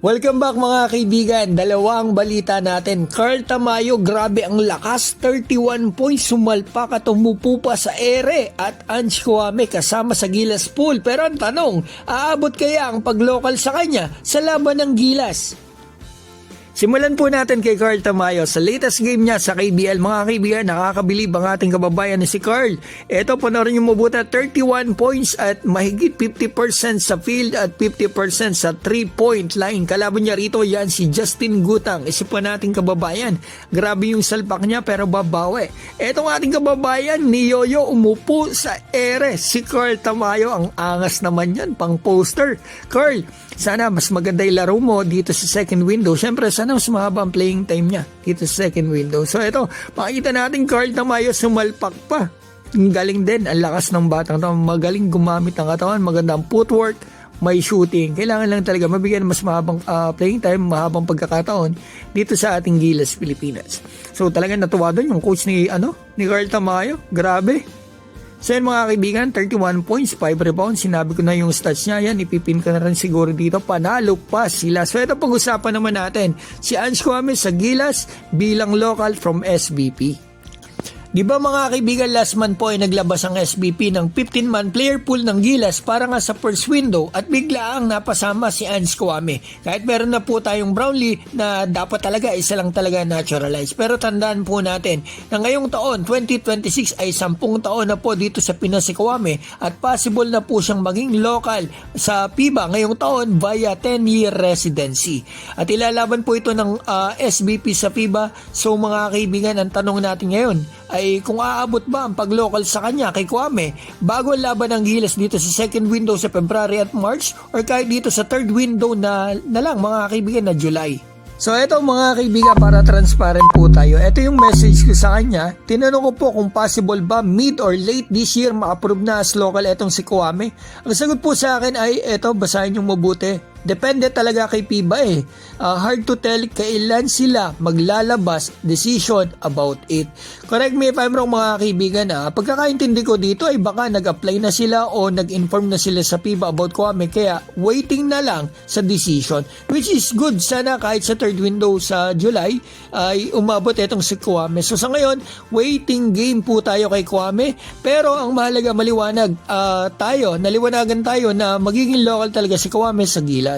Welcome back mga kaibigan. Dalawang balita natin. Carl Tamayo, grabe ang lakas. 31 points, sumalpak at umupo pa sa ere. At Ange Kouame kasama sa Gilas pool. Pero ang tanong, aabot kaya ang paglokal sa kanya sa laban ng Gilas? Simulan po natin kay Carl Tamayo sa latest game niya sa KBL. Mga kaibigan, nakakabilib ang ating kababayan na si Carl. Ito, panoorin niyo mabuti, 31 points at mahigit 50% sa field at 50% sa 3-point line. Kalaban niya rito, yan si Justin Gutang. Isip pa nating kababayan. Grabe yung salpak niya pero babawi. Etong ating kababayan ni Yoyo umupo sa ere. Si Carl Tamayo, ang angas naman yan, pang poster. Carl, sana mas maganda yung laro mo dito sa second window. Siyempre, sana mas mahaba ang playing time niya dito sa second window. So ito, makikita natin Carl Tamayo sumalpak pa. Galing din, ang lakas ng batang to. Magaling gumamit ng katawan, magandang footwork, may shooting. Kailangan lang talaga mabigyan mas mahabang playing time, mahabang pagkakataon dito sa ating Gilas, Pilipinas. So talagang natuwa doon yung coach ni Carl Tamayo. Grabe. So yun mga kaibigan, 31 points, 5 rebounds, sinabi ko na yung stats niya, yan, ipipin ko na rin siguro dito, panalo pa sila. So ito pag-usapan naman natin, si Ange Kouame sa Gilas bilang local from SBP. Di ba mga kaibigan, last month po ay naglabas ang SBP ng 15-man player pool ng Gilas para nga sa first window at bigla ang napasama si Ange Kouame. Kahit meron na po tayong Brownlee na dapat talaga isa lang talaga naturalize. Pero tandaan po natin na ngayong taon, 2026 ay 10 taon na po dito sa Pinas si Kouame at possible na po siyang maging local sa FIBA ngayong taon via 10-year residency. At ilalaban po ito ng SBP sa FIBA. So mga kaibigan, ang tanong natin ngayon ay kung aabot ba ang pag-local sa kanya kay Kouame bago ang laban ng Gilas dito sa second window sa February at March or kahit dito sa third window na lang mga kaibigan na July. So eto mga kaibigan, para transparent po tayo, eto yung message ko sa kanya. Tinanong ko po kung possible ba mid or late this year ma-approve na as local etong si Kouame. Ang sagot po sa akin ay eto, basahin yung mabuti. Depende talaga kay FIBA eh. Hard to tell kailan sila maglalabas decision about it. Correct me if I'm wrong mga kaibigan. Pagkakaintindi ko dito ay baka nag-apply na sila o nag-inform na sila sa FIBA about Kouame, kaya waiting na lang sa decision. Which is good, sana kahit sa third window sa July ay umabot itong si Kouame. So sa ngayon, waiting game po tayo kay Kouame. Pero ang mahalaga naliwanagan tayo na magiging local talaga si Kouame sa Gilas.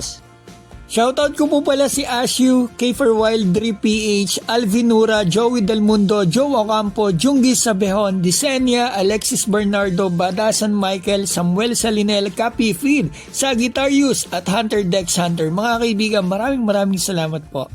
Shoutout ko po pala si Ashu, Kiefer Wild, 3PH, Alvinura, Joey Del Mundo, Joe Ocampo, Jungi Sabehon, Disenia, Alexis Bernardo, Badasan Michael, Samuel Salinel, Capi Feed, Sagittarius at Hunter Dex Hunter. Mga kaibigan, maraming salamat po.